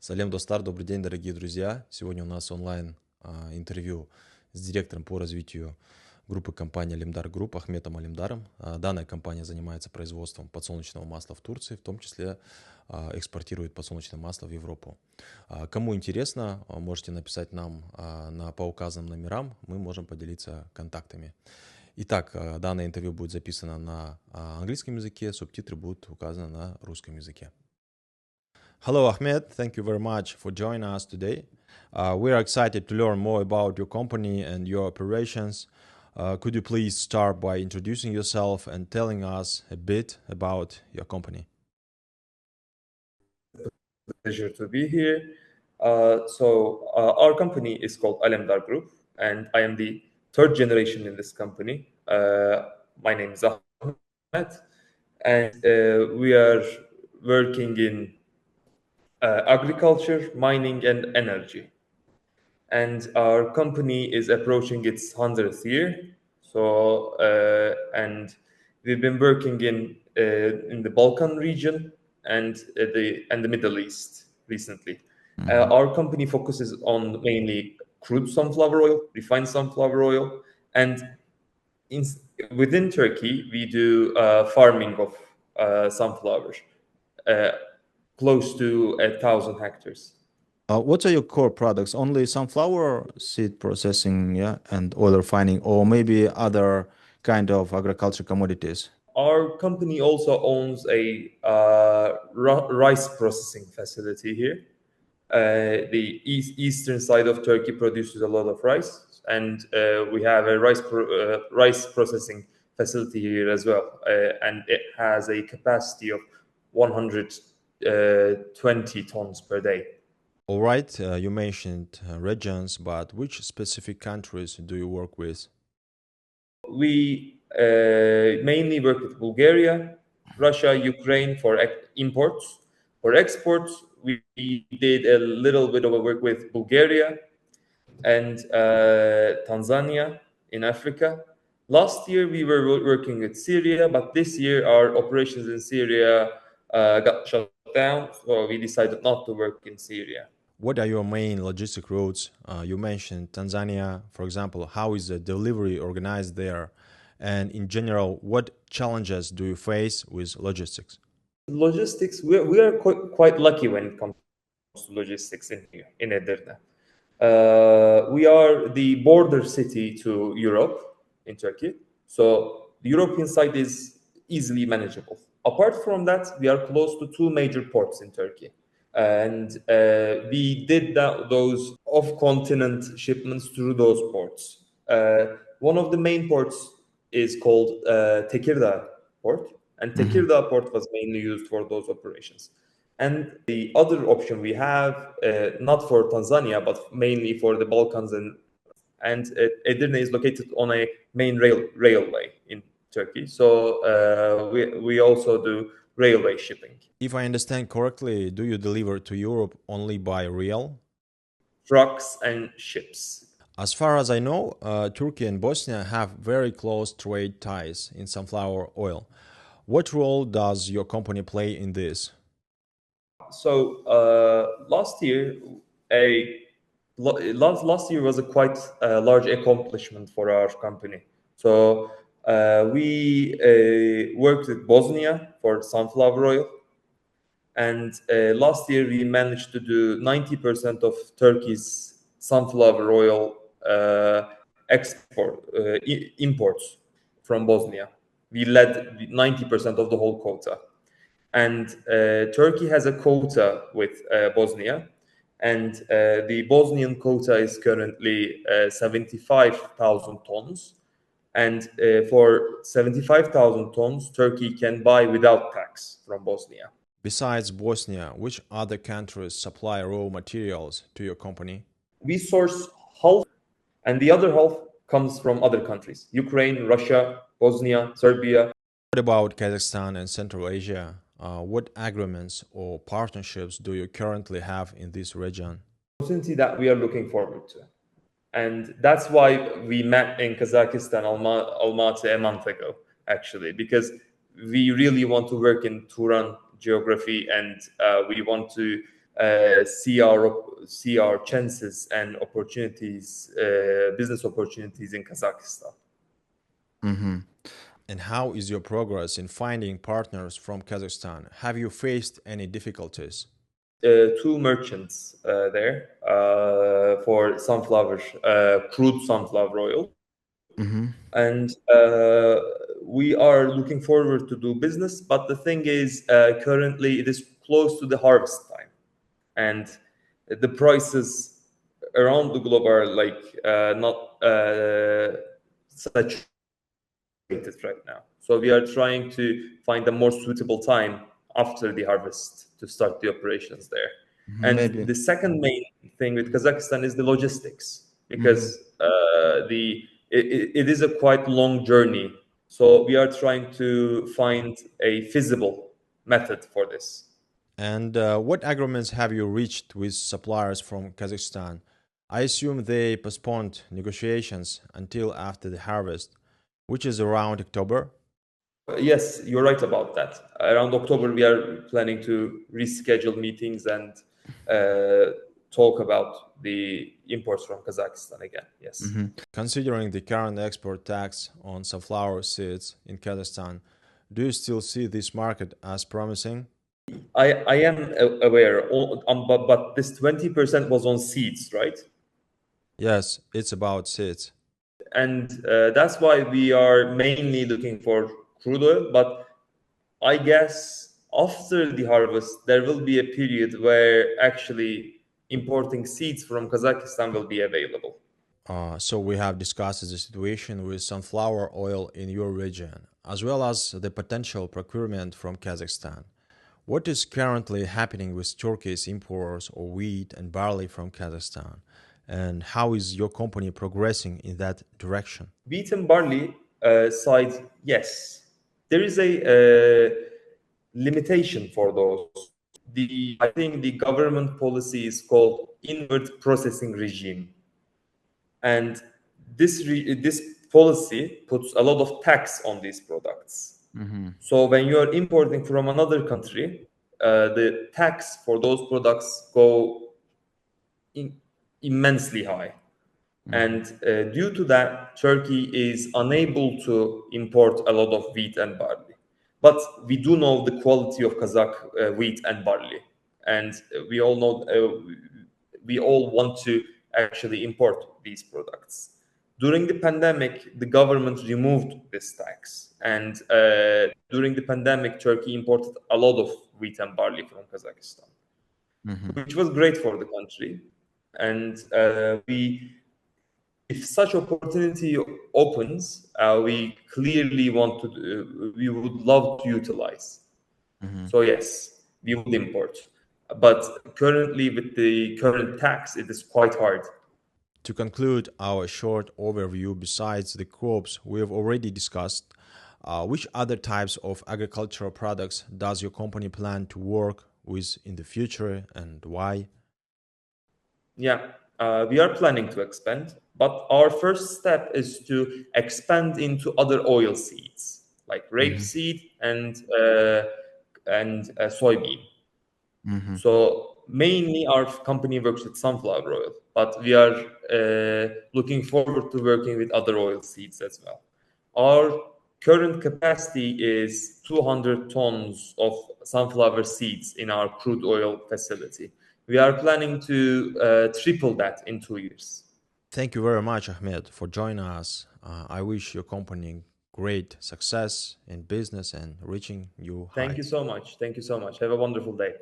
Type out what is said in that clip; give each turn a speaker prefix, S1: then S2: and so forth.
S1: Салем, Достар, добрый день, дорогие друзья. Сегодня у нас онлайн интервью с директором по развитию группы компании Alemdar Group Ахметом Алемдаром. Данная компания занимается производством подсолнечного масла в Турции, в том числе экспортирует подсолнечное масло в Европу. Кому интересно, можете написать нам по указанным номерам, мы можем поделиться контактами. Итак, данное интервью будет записано на английском языке, субтитры будут указаны на русском языке. Hello, Ahmed. Thank you very much for joining us today. We are excited to learn more about your company and your operations. Could you please start by introducing yourself and telling us a bit about your company?
S2: Pleasure to be here. Our company is called Alemdar Group, and I am the third generation in this company. My name is Ahmed, and we are working in agriculture, mining, and energy. And our company is approaching its 100th year. And we've been working in the Balkan region and the Middle East recently. Our company focuses on mainly crude sunflower oil, refined sunflower oil, and within Turkey we do farming of sunflowers, close to 1,000 hectares.
S1: What are your core products? Only sunflower seed processing, and oil refining, or maybe other kind of agriculture commodities?
S2: Our company also owns a rice processing facility here. The eastern side of Turkey produces a lot of rice, and we have a rice processing facility here as well, and it has a capacity of 120 tons per day.
S1: All right, you mentioned regions, but which specific countries do you work with?
S2: We mainly work with Bulgaria, Russia, Ukraine for imports. For exports, we did a little bit of a work with Bulgaria and Tanzania in Africa. Last year, we were working with Syria, but this year our operations in Syria got shut down, so we decided not to work in Syria.
S1: What are your main logistic routes? You mentioned Tanzania, for example. How is the delivery organized there? And in general, what challenges do you face with logistics?
S2: Logistics, we are quite lucky when it comes to logistics in here, in Edirne. We are the border city to Europe in Turkey. So the European side is easily manageable. Apart from that, we are close to two major ports in Turkey. And we did those off-continent shipments through those ports. One of the main ports is called Tekirdağ port, and Tekirdağ port was mainly used for those operations. And the other option we have, not for Tanzania, but mainly for the Balkans, and Edirne is located on a main railway in Turkey. So we also do railway shipping.
S1: If I understand correctly, do you deliver to Europe only by rail?
S2: Trucks and ships.
S1: As far as I know, Turkey and Bosnia have very close trade ties in sunflower oil. What role does your company play in this?
S2: So last year was a quite large accomplishment for our company. So we worked with Bosnia for sunflower oil, and last year we managed to do 90% of Turkey's sunflower oil imports from Bosnia. We led 90% of the whole quota. And Turkey has a quota with Bosnia, and the Bosnian quota is currently 75,000 tons. And for 75,000 tons, Turkey can buy without tax from Bosnia.
S1: Besides Bosnia, which other countries supply raw materials to your company?
S2: We source half, and the other half comes from other countries: Ukraine, Russia, Bosnia, Serbia.
S1: What about Kazakhstan and Central Asia? What agreements or partnerships do you currently have in this region?
S2: Opportunity that we are looking forward to. And that's why we met in Kazakhstan, Almaty, a month ago, actually, because we really want to work in Turan geography, and we want to see our chances and opportunities, business opportunities in Kazakhstan.
S1: Mm-hmm. And how is your progress in finding partners from Kazakhstan? Have you faced any difficulties?
S2: Two merchants there for sunflower, crude sunflower oil.
S1: Mm-hmm.
S2: And we are looking forward to do business, but the thing is, currently it is close to the harvest time, and the prices around the globe are like not saturated right now. So we are trying to find a more suitable time after the harvest to start the operations there. And
S1: Maybe.
S2: the second main thing with Kazakhstan is the logistics, because it is a quite long journey. So we are trying to find a feasible method for this.
S1: And what agreements have you reached with suppliers from Kazakhstan? I assume they postponed negotiations until after the harvest, which is around October.
S2: Yes, you're right about that. Around October, we are planning to reschedule meetings and talk about the imports from Kazakhstan again. Yes.
S1: Mm-hmm. Considering the current export tax on sunflower seeds in Kazakhstan, do you still see this market as promising?
S2: I am aware, but this 20% was on seeds, right?
S1: Yes, it's about seeds.
S2: And that's why we are mainly looking for crude oil. But I guess after the harvest, there will be a period where actually importing seeds from Kazakhstan will be available.
S1: So we have discussed the situation with sunflower oil in your region, as well as the potential procurement from Kazakhstan. What is currently happening with Turkey's imports of wheat and barley from Kazakhstan? And how is your company progressing in that direction?
S2: Wheat and barley side, yes. There is a limitation for those. I think the government policy is called inward processing regime. And this policy puts a lot of tax on these products.
S1: Mm-hmm.
S2: So when you are importing from another country, the tax for those products go immensely high. And due to that, Turkey is unable to import a lot of wheat and barley. But we do know the quality of Kazakh wheat and barley. And we all know, we all want to actually import these products. During the pandemic, the government removed this tax. And during the pandemic, Turkey imported a lot of wheat and barley from Kazakhstan, which was great for the country. And if such opportunity opens, we clearly we would love to utilize. So yes, we would import. But currently, with the current tax, it is quite hard.
S1: To conclude our short overview, besides the crops we have already discussed, which other types of agricultural products does your company plan to work with in the future, and why?
S2: Yeah, we are planning to expand, but our first step is to expand into other oil seeds like rapeseed and soybean. So mainly our company works with sunflower oil, but we are looking forward to working with other oil seeds as well. Our current capacity is 200 tons of sunflower seeds in our crude oil facility. We are planning to triple that in 2 years.
S1: Thank you very much, Ahmed, for joining us. I wish your company great success in business and reaching new heights.
S2: Thank you so much. Thank you so much. Have a wonderful day.